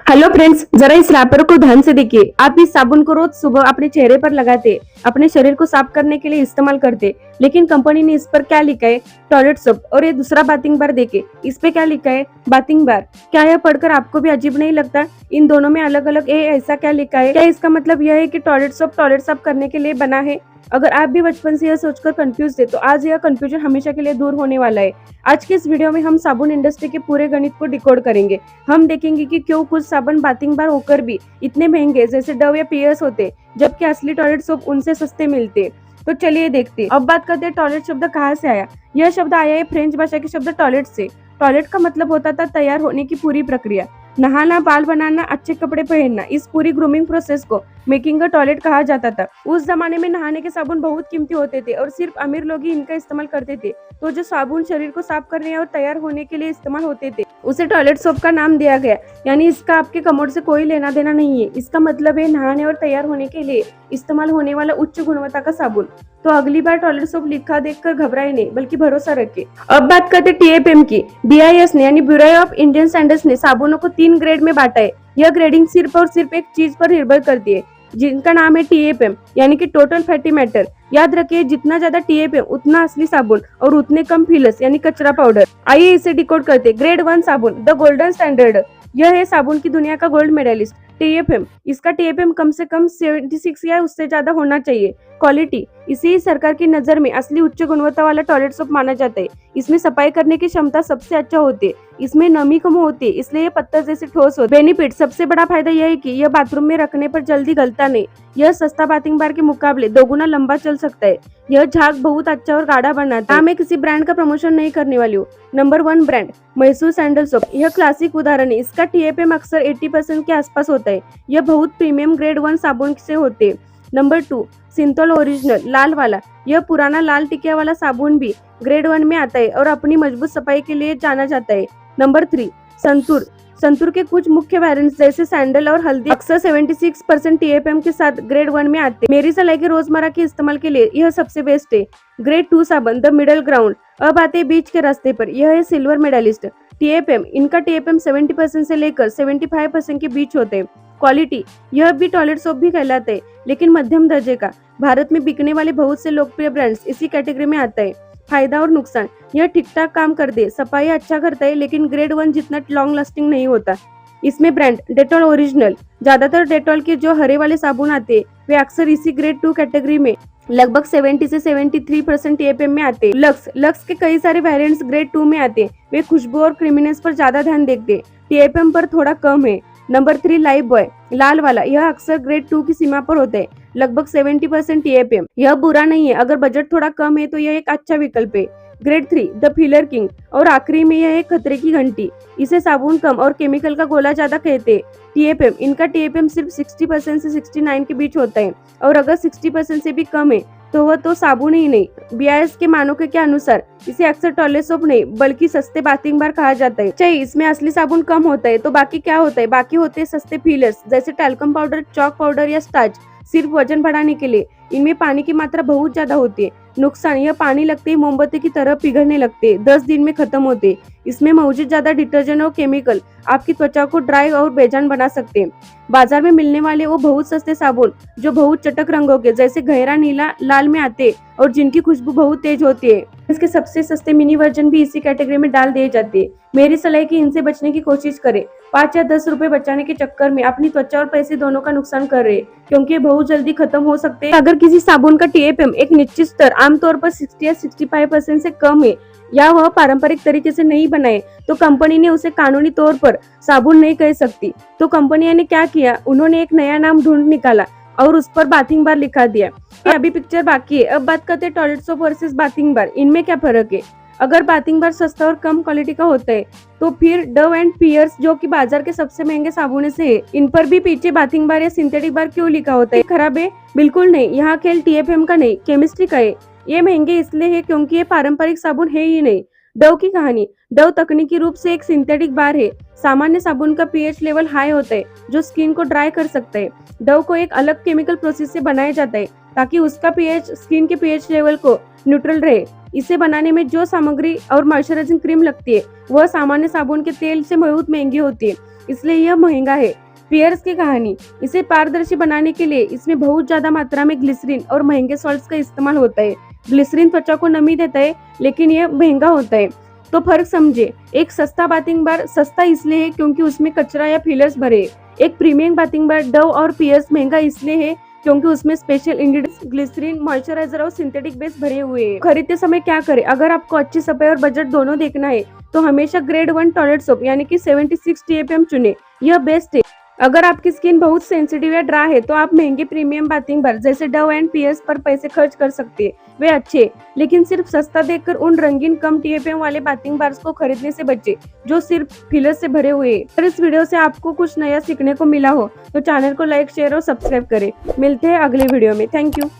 Hello friends, जरा इस wrapper को ध्यान से देखिए। आप इस साबुन को रोज सुबह अपने चेहरे पर लगाते, अपने शरीर को साफ करने के लिए इस्तेमाल करते, लेकिन कंपनी ने इस पर क्या लिखा है? Toilet soap. और ये दूसरा बाथिंग बार देखे, इस पे क्या लिखा है? Bathing bar. क्या यह पढ़कर आपको भी अजीब नहीं लगता? इन दोनों में अलग अलग ऐसा क्या लिखा है? क्या इसका मतलब यह है कि टॉयलेट सोप टॉयलेट साफ करने के लिए बना है? अगर आप भी बचपन से यह सोचकर कंफ्यूज थे, तो आज यह कंफ्यूजन हमेशा के लिए दूर होने वाला है। आज के इस वीडियो में हम साबुन इंडस्ट्री के पूरे गणित को डिकोड करेंगे। हम देखेंगे कि क्यों कुछ साबुन बाथिंग बार होकर भी इतने महंगे जैसे डव या पियर्स होते, जबकि असली टॉयलेट सोप उनसे सस्ते मिलते। तो चलिए देखते हैं। अब बात करते हैं टॉयलेट शब्द कहाँ से आया। यह शब्द आया है फ्रेंच भाषा के शब्द टॉयलेट से। टॉयलेट का मतलब होता था तैयार होने की पूरी प्रक्रिया, नहाना, बाल बनाना, अच्छे कपड़े पहनना। इस पूरी ग्रूमिंग प्रोसेस को मेकिंग अ टॉयलेट कहा जाता था। उस जमाने में नहाने के साबुन बहुत कीमती होते थे और सिर्फ अमीर लोग ही इनका इस्तेमाल करते थे। तो जो साबुन शरीर को साफ करने और तैयार होने के लिए इस्तेमाल होते थे, उसे टॉयलेट सोप का नाम दिया गया। यानी इसका आपके कमोड से कोई लेना देना नहीं है। इसका मतलब है नहाने और तैयार होने के लिए इस्तेमाल होने वाला उच्च गुणवत्ता का साबुन। तो अगली बार टॉयलेट सोप लिखा देखकर घबराए नहीं, बल्कि भरोसा रखे। अब बात करते TFM की। BIS ने यानी ब्यूरो ऑफ इंडियन स्टैंडर्ड्स ने साबुनों को 3 ग्रेड में बांटा है। यह ग्रेडिंग सिर्फ और सिर्फ एक चीज पर निर्भर करती है, जिनका नाम है TFM, यानी कि टोटल फैटी मैटर। याद रखिए, जितना ज्यादा TFM उतना असली साबुन और उतने कम फिलस यानी कचरा पाउडर। आइए इसे डिकोड करते। ग्रेड 1 साबुन, द गोल्डन स्टैंडर्ड। यह है साबुन की दुनिया का गोल्ड मेडलिस्ट। TFM, इसका TFM कम से कम 76 या उससे ज्यादा होना चाहिए। क्वालिटी, इसे सरकार की नजर में असली उच्च गुणवत्ता वाला टॉयलेट सोप माना जाता है। इसमें सफाई करने की क्षमता सबसे अच्छा होती है, इसमें नमी कम होती है, इसलिए ये पत्थर जैसे ठोस होते। बेनिफिट, सबसे बड़ा फायदा यह है कि यह बाथरूम में रखने पर जल्दी गलता नहीं। यह सस्ता बाथिंग बार के मुकाबले दोगुना लंबा चल सकता है। यह झाग बहुत अच्छा और गाढ़ा बनाता है। मैं किसी ब्रांड का प्रमोशन नहीं करने वाली हूँ। Number 1 brand, Mysore sandal soap. यह क्लासिक उदाहरण है। इसका TFM अक्सर 80% के आसपास होता है। यह बहुत प्रीमियम ग्रेड 1 साबुन से होते हैं। नंबर 2, सिंथोल ओरिजिनल, लाल वाला। यह पुराना लाल टिकिया वाला साबुन भी ग्रेड 1 में आता है और अपनी मजबूत सफाई के लिए जाना जाता है। नंबर 3, संतूर। संतूर के कुछ मुख्य वेरिएंट्स जैसे सैंडल और हल्दी अक्सर 76% TFM के साथ ग्रेड 1 में आते हैं। मेरी सलाह के रोजमर्रा के इस्तेमाल के लिए यह सबसे बेस्ट है। ग्रेड 2 साबुन, द मिडल ग्राउंड। अब आते हैं बीच के रास्ते पर। यह है सिल्वर मेडलिस्ट। TFM, इनका TFM 70% से लेकर 75% के बीच होते हैं। क्वालिटी, यह भी टॉयलेट सोप भी कहलाते हैं, लेकिन मध्यम दर्जे का। भारत में बिकने वाले बहुत से लोकप्रिय ब्रांड्स इसी कैटेगरी में आता है। फायदा और नुकसान, यह ठीक ठाक काम करते, सफाई अच्छा करता है, लेकिन ग्रेड 1 जितना लॉन्ग लास्टिंग नहीं होता। इसमें ब्रांड, डेटॉल ओरिजिनल। ज्यादातर डेटॉल के जो हरे वाले साबुन आते हैं, वे अक्सर इसी ग्रेड 2 कैटेगरी में लगभग 70 से 73% TFM में आते हैं। लक्स के कई सारे वेरिएंट्स ग्रेड 2 में आते हैं। वे खुशबू और क्रीमीनेस पर ज्यादा ध्यान देते, TFM पर थोड़ा कम है। नंबर 3, लाइफ बॉय, लाल वाला। यह अक्सर ग्रेड 2 की सीमा पर होता है, लगभग 70% TFM। यह बुरा नहीं है, अगर बजट थोड़ा कम है तो यह एक अच्छा विकल्प है। Grade 3, the filler king. और आखिरी में यह एक खतरे की घंटी। इसे साबुन कम और केमिकल का गोला ज्यादा कहते हैं। TFM, इनका TFM सिर्फ 60% से 69 के बीच होता है, और अगर 60% से भी कम है तो वह तो साबुन ही नहीं। BIS के मानकों के अनुसार इसे अक्सर टॉयलेट सोप नहीं, बल्कि सस्ते बाथिंग बार कहा जाता है। चाहिए इसमें असली साबुन कम होता है, तो बाकी क्या होता है? बाकी होते हैं सस्ते फीलर्स जैसे टैल्कम पाउडर, चॉक पाउडर या स्टार्च, सिर्फ वजन बढ़ाने के लिए। इनमें पानी की मात्रा बहुत ज्यादा होती है। नुकसान, यह पानी लगते ही मोमबत्ती की तरह पिघलने लगते, 10 दिन में खत्म होते। इसमें मौजूद ज्यादा डिटर्जेंट और केमिकल आपकी त्वचा को ड्राई और बेजान बना सकते हैं। बाजार में मिलने वाले वो बहुत सस्ते साबुन जो बहुत चटक रंगों के जैसे गहरा नीला, लाल में आते और जिनकी खुशबू बहुत तेज होती है, इसके सबसे सस्ते मिनी वर्जन भी इसी कैटेगरी में डाल दिए जाते हैं। मेरी सलाह है कि इनसे बचने की कोशिश करें। 5 या 10 रुपए बचाने के चक्कर में अपनी त्वचा और पैसे दोनों का नुकसान कर रहे हैं, क्योंकि ये बहुत जल्दी खत्म हो सकते हैं। अगर किसी साबुन का TFM एक निश्चित स्तर, आमतौर पर 60 या 65% से कम है, या वह पारंपरिक तरीके से नहीं बनाए, तो कंपनी ने उसे कानूनी तौर पर साबुन नहीं कह सकती। तो कंपनी ने क्या किया, उन्होंने एक नया नाम ढूंढ निकाला और उस पर बाथिंग बार लिखा दिया। अभी पिक्चर बाकी है। अब बात करते हैं toilet soap versus bathing bar. इनमें क्या फर्क है? अगर बाथिंग बार सस्ता और कम क्वालिटी का होता है, तो फिर डव एंड पियर्स, जो कि बाजार के सबसे महंगे साबुन से है, इन पर भी पीछे बाथिंग बार या सिंथेटिक बार क्यों लिखा होता है? खराब है? बिल्कुल नहीं। यहाँ खेल TFM का नहीं, केमिस्ट्री का है। ये महंगे इसलिए है क्योंकि ये पारंपरिक साबुन है ही नहीं। डव की कहानी, डव तकनीकी रूप से एक सिंथेटिक बार है। सामान्य साबुन का pH लेवल हाई होता है, जो स्किन को ड्राई कर सकता है। डव को एक अलग केमिकल प्रोसेस से बनाया जाता है ताकि उसका pH स्किन के pH लेवल को न्यूट्रल रहे। इसे बनाने में जो सामग्री और मॉइस्चराइजिंग क्रीम लगती है वह सामान्य साबुन के तेल से बहुत महंगी होती है, इसलिए यह महंगा है। पियर्स की कहानी। इसे पारदर्शी बनाने के लिए इसमें बहुत ज्यादा मात्रा में ग्लिसरीन और महंगे सॉल्ट्स का इस्तेमाल होता है। ग्लिसरीन त्वचा को नमी देता है, लेकिन यह महंगा होता है। तो फर्क समझे, एक सस्ता बाथिंग बार सस्ता इसलिए है क्योंकि उसमें कचरा या फिलर्स भरे हैं। एक प्रीमियम बाथिंग बार डव और पियर्स महंगा इसलिए है क्योंकि उसमें स्पेशल इंग्रेडिएंट्स, ग्लिसरीन, मॉइस्चराइजर और सिंथेटिक बेस भरे हुए हैं। खरीदते समय क्या करें? अगर आपको अच्छी सफाई और बजट दोनों देखना है तो हमेशा ग्रेड 1 टॉयलेट सोप यानी कि 76 TFM चुने, यह बेस्ट है। अगर आपकी स्किन बहुत सेंसिटिव या ड्राई है तो आप महंगे प्रीमियम बाथिंग बार जैसे डव एंड पियर्स पर पैसे खर्च कर सकते हैं, वे अच्छे, लेकिन सिर्फ सस्ता देखकर उन रंगीन कम TFM वाले बाथिंग बार्स को खरीदने से बचे जो सिर्फ फिलर से भरे हुए हैं। अगर इस वीडियो से आपको कुछ नया सीखने को मिला हो तो चैनल को लाइक, शेयर और सब्सक्राइब करें। मिलते हैं अगले वीडियो में। Thank you.